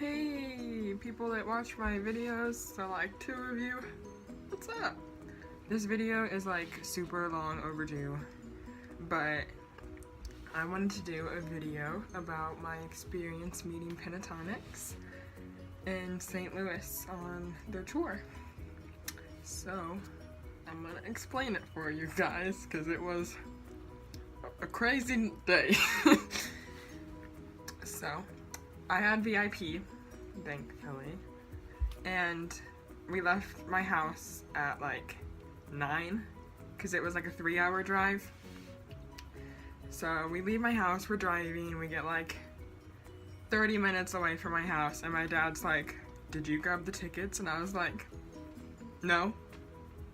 Hey, people that watch my videos, so like 2 of you, what's up? This video is like super long overdue, but I wanted to do a video about my experience meeting Pentatonix in St. Louis on their tour. So, I'm gonna explain it for you guys, because it was a crazy day. So, I had VIP, thankfully, and we left my house at like 9, because it was like a 3-hour drive. So we leave my house, we're driving, we get like 30 minutes away from my house, and my dad's like, "Did you grab the tickets?" And I was like, "No."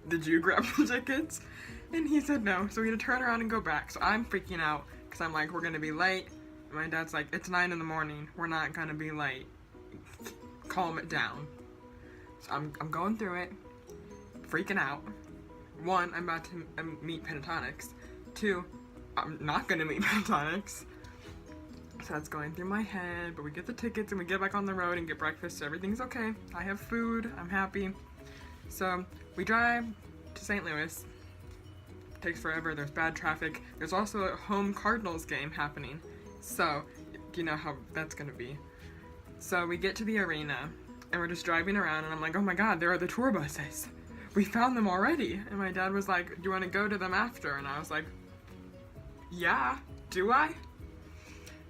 "Did you grab the tickets?" And he said no, so we had to turn around and go back. So I'm freaking out, because I'm like, we're gonna be late. And my dad's like, "It's 9 in the morning, we're not gonna be late. Calm it down." So I'm going through it, freaking out. 1, I'm about to meet Pentatonix. 2, I'm not gonna meet Pentatonix. So that's going through my head, but we get the tickets and we get back on the road and get breakfast, so everything's okay. I have food, I'm happy. So we drive to St. Louis. It takes forever, there's bad traffic. There's also a home Cardinals game happening, so you know how that's gonna be. So we get to the arena and we're just driving around, and I'm like, oh my god, there are the tour buses. We found them already. And my dad was like, "Do you want to go to them after?" And I was like, yeah, do I?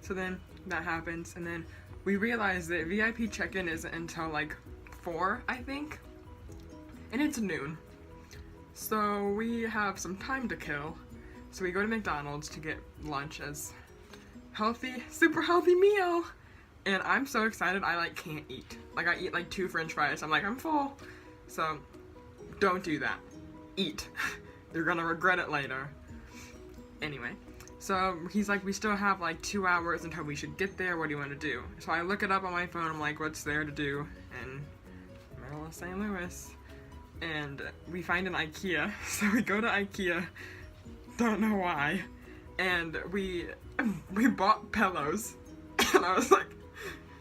So then that happens, and then we realize that VIP check-in isn't until like 4, I think, and it's noon. So we have some time to kill. So we go to McDonald's to get lunch as healthy, super healthy meal. And I'm so excited, I like can't eat. Like I eat like 2 french fries, I'm like, I'm full. So don't do that. Eat. You're gonna regret it later. Anyway, so he's like, we still have like 2 hours until we should get there, what do you want to do? So I look it up on my phone, I'm like, what's there to do in the middle of St. Louis? And we find an IKEA, so we go to IKEA, don't know why, and we bought pillows, and I was like,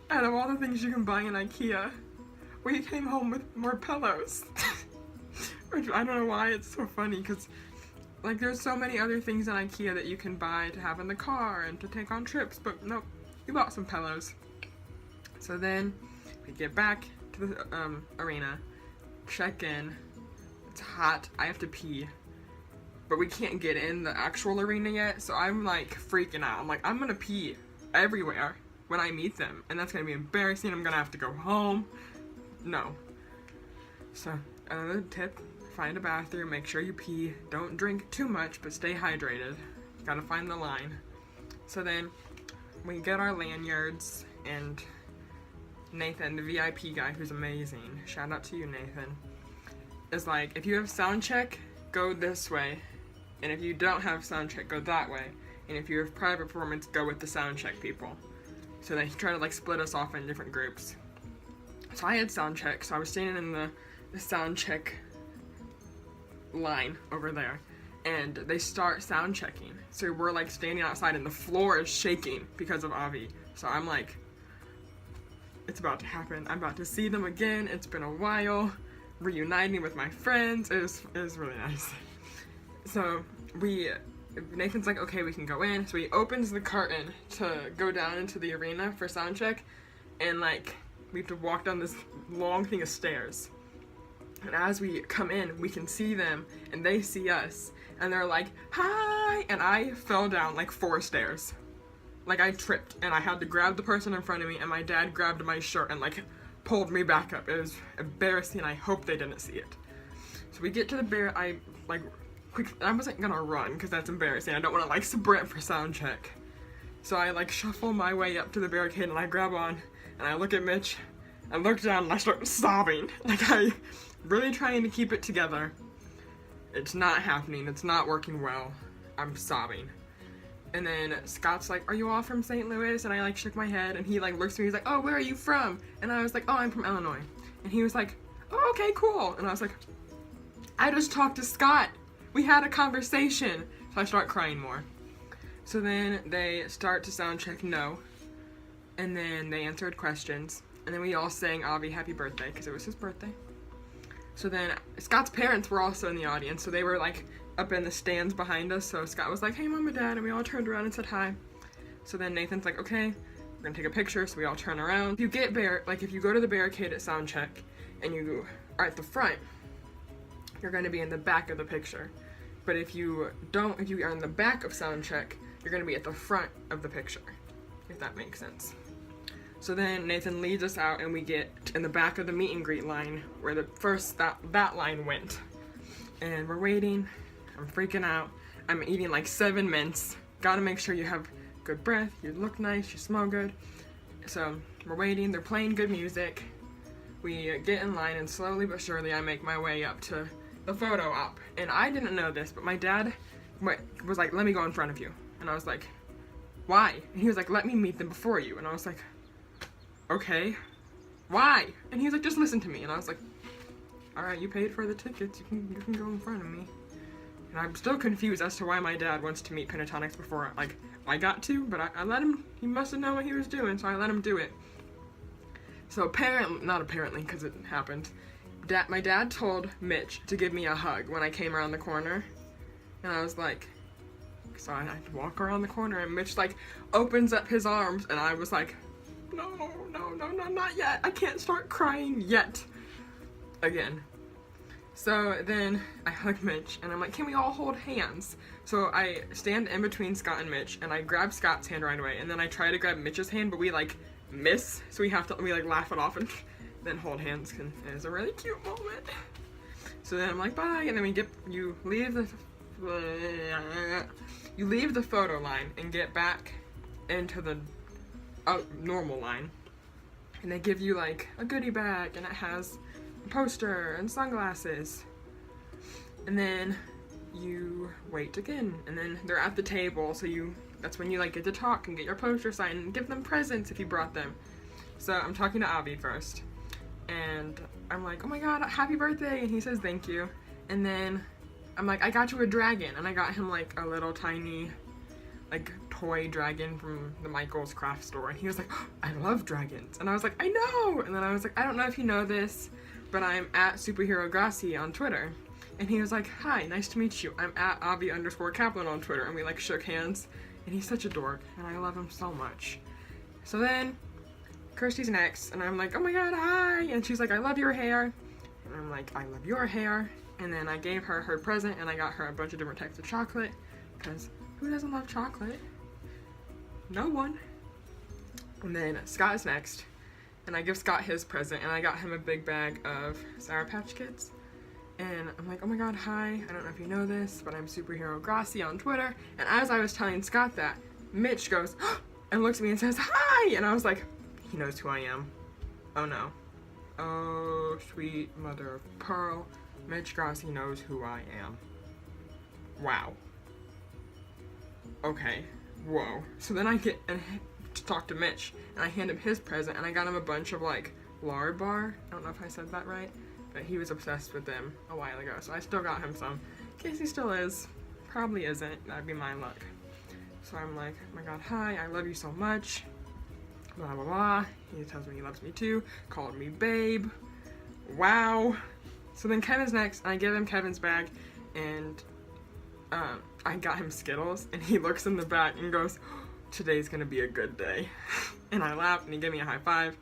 out of all the things you can buy in IKEA, we came home with more pillows. Which I don't know why it's so funny, because like there's so many other things in IKEA that you can buy to have in the car and to take on trips, but nope, we bought some pillows. So then we get back to the arena, check in, it's hot, I have to pee, but we can't get in the actual arena yet, so I'm like freaking out. I'm like, I'm gonna pee everywhere when I meet them, and that's gonna be embarrassing, I'm gonna have to go home. No. So, another tip, find a bathroom, make sure you pee, don't drink too much, but stay hydrated. Gotta find the line. So then, we get our lanyards, and Nathan, the VIP guy, who's amazing, shout out to you, Nathan, is like, if you have sound check, go this way, and if you don't have sound check, go that way, and if you have private performance, go with the sound check people. So they try to like split us off in different groups. So I had sound check, so I was standing in the sound check line over there, and they start sound checking. So we're like standing outside and the floor is shaking because of Avi. So I'm like, it's about to happen. I'm about to see them again. It's been a while. Reuniting with my friends. It was really nice. So Nathan's like, okay, we can go in. So he opens the curtain to go down into the arena for sound check, and like we have to walk down this long thing of stairs. And as we come in, we can see them, and they see us, and they're like, hi! And I fell down like 4 stairs. Like I tripped, and I had to grab the person in front of me, and my dad grabbed my shirt and like pulled me back up. It was embarrassing, I hope they didn't see it. So we get to the I wasn't gonna run, because that's embarrassing. I don't want to like sprint for sound check. So I like shuffle my way up to the barricade, and I grab on, and I look at Mitch, I look down, and I start sobbing. Like I really trying to keep it together. It's not happening, it's not working well. I'm sobbing. And then Scott's like, are you all from St. Louis? And I like shook my head, and he like looks at me, he's like, oh, where are you from? And I was like, oh, I'm from Illinois. And he was like, oh, okay, cool. And I was like, I just talked to Scott. We had a conversation. So I start crying more. So then they start to sound check no. And then they answered questions. And then we all sang Avi happy birthday because it was his birthday. So then Scott's parents were also in the audience, so they were like up in the stands behind us. So Scott was like, hey mom and dad, and we all turned around and said hi. So then Nathan's like, okay, we're gonna take a picture. So we all turn around. If you get if you go to the barricade at sound check and you are at the front, you're gonna be in the back of the picture. But if you are in the back of sound check, you're gonna be at the front of the picture, if that makes sense. So then Nathan leads us out and we get in the back of the meet and greet line where the first that line went. And we're waiting. I'm freaking out. I'm eating like 7 mints. Gotta make sure you have good breath, you look nice, you smell good. So we're waiting, they're playing good music. We get in line and slowly but surely I make my way up to the photo op. And I didn't know this, but my dad was like, let me go in front of you. And I was like, why? And he was like, let me meet them before you. And I was like, okay, why? And he was like, just listen to me. And I was like, all right, you paid for the tickets, you can go in front of me. And I'm still confused as to why my dad wants to meet Pentatonix before I got to, but I let him. He must have known what he was doing, so I let him do it. So not apparently, because it happened. My dad told Mitch to give me a hug when I came around the corner, and I was like, so I had to walk around the corner, and Mitch like opens up his arms, and I was like, no, not yet. I can't start crying yet. Again. So then I hug Mitch, and I'm like, can we all hold hands? So I stand in between Scott and Mitch, and I grab Scott's hand right away, and then I try to grab Mitch's hand, but we like miss, so we like laugh it off and then hold hands, and it's a really cute moment. So then I'm like, bye, and then you leave the photo line and get back into the normal line, and they give you like a goodie bag, and it has a poster and sunglasses, and then you wait again, and then they're at the table, so that's when you like get to talk and get your poster signed and give them presents if you brought them. So I'm talking to Avi first, and I'm like, oh my god, happy birthday, and he says thank you. And then I'm like, I got you a dragon, and I got him like a little tiny like toy dragon from the Michael's craft store, and he was like, oh, I love dragons. And I was like, I know. And then I was like, I don't know if you know this, but I'm at Superhero Gracie on Twitter. And he was like, hi, nice to meet you. I'm at Avi_Kaplan on Twitter. And we like shook hands, and he's such a dork, and I love him so much. So then Kirsty's next, and I'm like, oh my god, hi. And she's like, I love your hair. And I'm like, I love your hair. And then I gave her her present, and I got her a bunch of different types of chocolate, because who doesn't love chocolate? No one. And then Scott's next, and I give Scott his present, and I got him a big bag of Sour Patch Kids. And I'm like, oh my god, hi, I don't know if you know this, but I'm Superhero Gracie on Twitter. And as I was telling Scott that, Mitch goes, and looks at me and says, hi! And I was like, he knows who I am. Oh no. Oh, sweet mother of pearl. Mitch Gracie knows who I am. Wow. Okay. Whoa. So then I get to talk to Mitch, and I hand him his present, and I got him a bunch of like lard bar. I don't know if I said that right, but he was obsessed with them a while ago, so I still got him some. In case he still is. Probably isn't. That'd be my luck. So I'm like, oh my god, hi, I love you so much. Blah blah blah. He tells me he loves me too. Called me babe. Wow. So then Kevin's next, and I give him Kevin's bag, and I got him Skittles, and he looks in the back and goes, today's gonna be a good day. And I laughed, and he gave me a high five.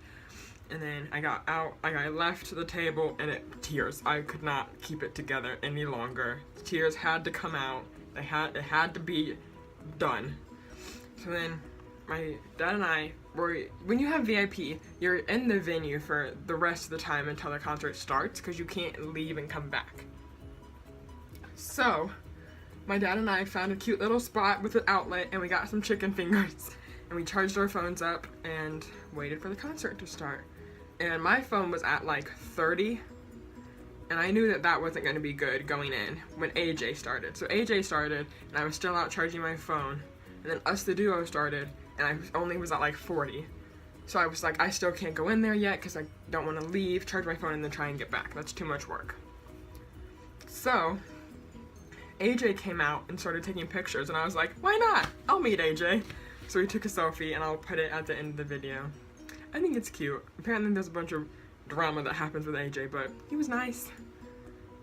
And then I got out, I left the table, and tears. I could not keep it together any longer. The tears had to come out. It had to be done. So then my dad and I when you have VIP, you're in the venue for the rest of the time until the concert starts, because you can't leave and come back. So my dad and I found a cute little spot with an outlet, and we got some chicken fingers, and we charged our phones up and waited for the concert to start. And my phone was at like 30, and I knew that wasn't going to be good going in when AJ started. So AJ started, and I was still out charging my phone, and then Us the Duo started, and I only was at like 40. So I was like, I still can't go in there yet because I don't want to leave, charge my phone, and then try and get back. That's too much work. So AJ came out and started taking pictures, and I was like, why not? I'll meet AJ. So we took a selfie, and I'll put it at the end of the video. I think it's cute. Apparently there's a bunch of drama that happens with AJ, but he was nice.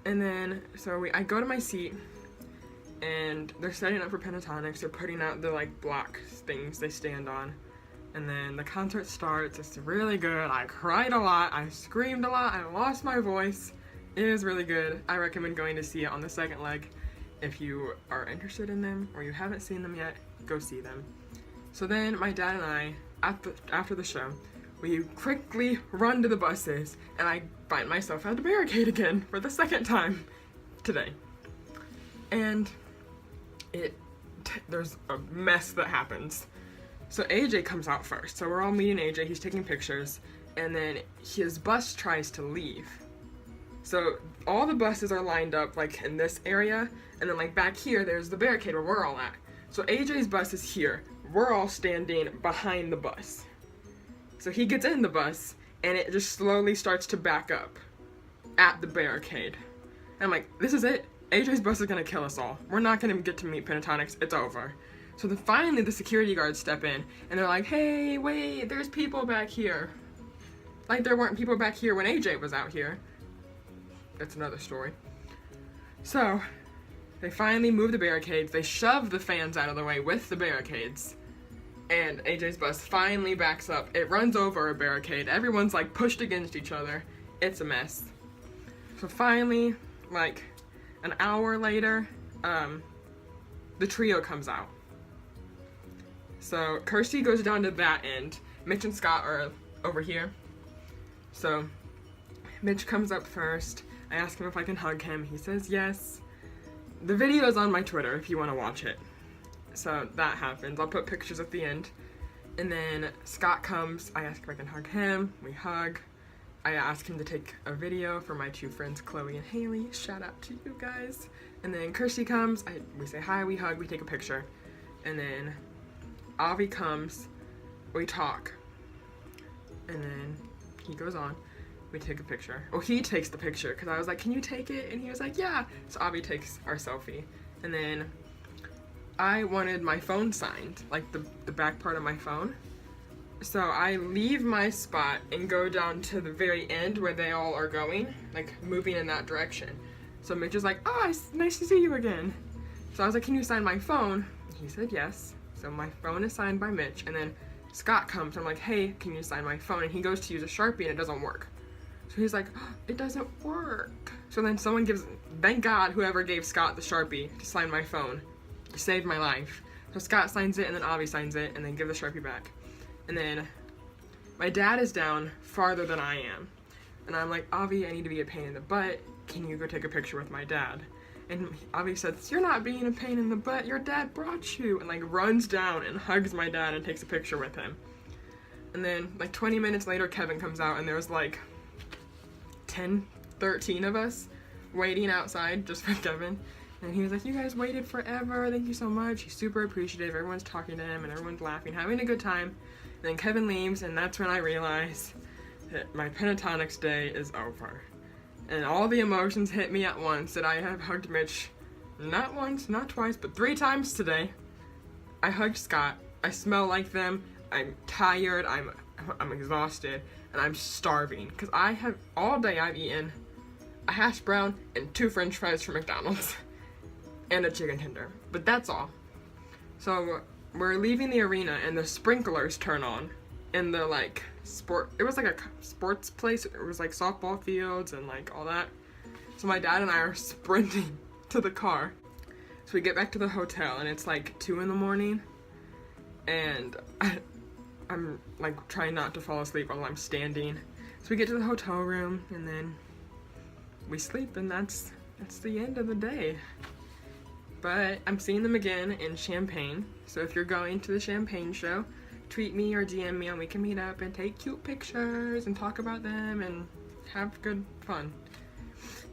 And then, so I go to my seat, and they're setting up for Pentatonix. They're putting out the like block things they stand on. And then the concert starts. It's really good. I cried a lot. I screamed a lot. I lost my voice. It is really good. I recommend going to see it on the second leg. If you are interested in them or you haven't seen them yet, go see them. So then my dad and I, after the show, we quickly run to the buses, and I find myself at the barricade again for the second time today. And there's a mess that happens. So AJ comes out first. So we're all meeting AJ, he's taking pictures, and then his bus tries to leave. So all the buses are lined up like in this area, and then like back here there's the barricade where we're all at. So AJ's bus is here. We're all standing behind the bus. So he gets in the bus, and it just slowly starts to back up at the barricade. And I'm like, this is it? AJ's bus is gonna kill us all. We're not gonna get to meet Pentatonix, it's over. So then finally the security guards step in, and they're like, hey, wait, there's people back here. Like there weren't people back here when AJ was out here. That's another story. So, they finally move the barricades, they shove the fans out of the way with the barricades, and AJ's bus finally backs up. It runs over a barricade, everyone's like pushed against each other. It's a mess. So finally, like an hour later, the trio comes out. So Kirsty goes down to that end, Mitch and Scott are over here. So Mitch comes up first. I ask him if I can hug him. He says yes. The video is on my Twitter if you want to watch it. So that happens. I'll put pictures at the end. And then Scott comes. I ask if I can hug him. We hug. I ask him to take a video for my two friends, Chloe and Haley. Shout out to you guys. And then Kirsty comes. We say hi, we hug, we take a picture. And then Avi comes. We talk. And then he goes on. We take a picture. Well, he takes the picture because I was like, can you take it? And he was like, yeah. So Avi takes our selfie. And then I wanted my phone signed, like the back part of my phone. So I leave my spot and go down to the very end where they all are going, like moving in that direction. So Mitch is like, oh, it's nice to see you again. So I was like, can you sign my phone? He said yes. So my phone is signed by Mitch. And then Scott comes. I'm like, hey, can you sign my phone? And he goes to use a Sharpie and it doesn't work. So he's like, oh, it doesn't work. So then someone gives, thank God, whoever gave Scott the Sharpie to sign my phone. It saved my life. So Scott signs it, and then Avi signs it, and then give the Sharpie back. And then my dad is down farther than I am. And I'm like, Avi, I need to be a pain in the butt. Can you go take a picture with my dad? And Avi says, you're not being a pain in the butt. Your dad brought you. And like runs down and hugs my dad and takes a picture with him. And then like 20 minutes later, Kevin comes out, and there's like 10, 13 of us waiting outside just for Kevin. And he was like, you guys waited forever, thank you so much. He's super appreciative, everyone's talking to him and everyone's laughing, having a good time. And then Kevin leaves, and that's when I realized that my Pentatonix day is over. And all the emotions hit me at once, that I have hugged Mitch not once, not twice, but 3 times today. I hugged Scott, I smell like them, I'm tired, I'm exhausted, and I'm starving. Because all day I've eaten a hash brown and 2 french fries from McDonald's. And a chicken tender, but that's all. So we're leaving the arena, and the sprinklers turn on in the like it was like a sports place. It was like softball fields and like all that. So my dad and I are sprinting to the car. So we get back to the hotel, and it's like 2 in the morning, and I'm like trying not to fall asleep while I'm standing. So we get to the hotel room, and then we sleep, and that's the end of the day. But I'm seeing them again in Champaign. So if you're going to the Champaign show, tweet me or DM me, and we can meet up and take cute pictures and talk about them and have good fun.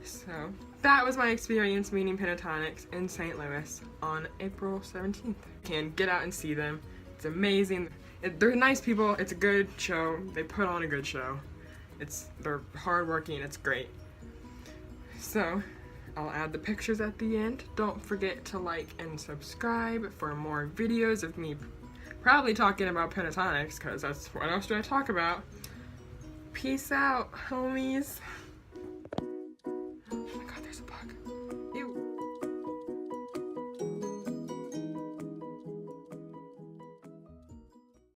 So that was my experience meeting Pentatonix in St. Louis on April 17th. You can get out and see them. It's amazing. They're nice people. It's a good show. They put on a good show. They're hardworking. It's great. So I'll add the pictures at the end. Don't forget to like and subscribe for more videos of me Probably talking about Pentatonix, because that's what else do I talk about. Peace out, homies.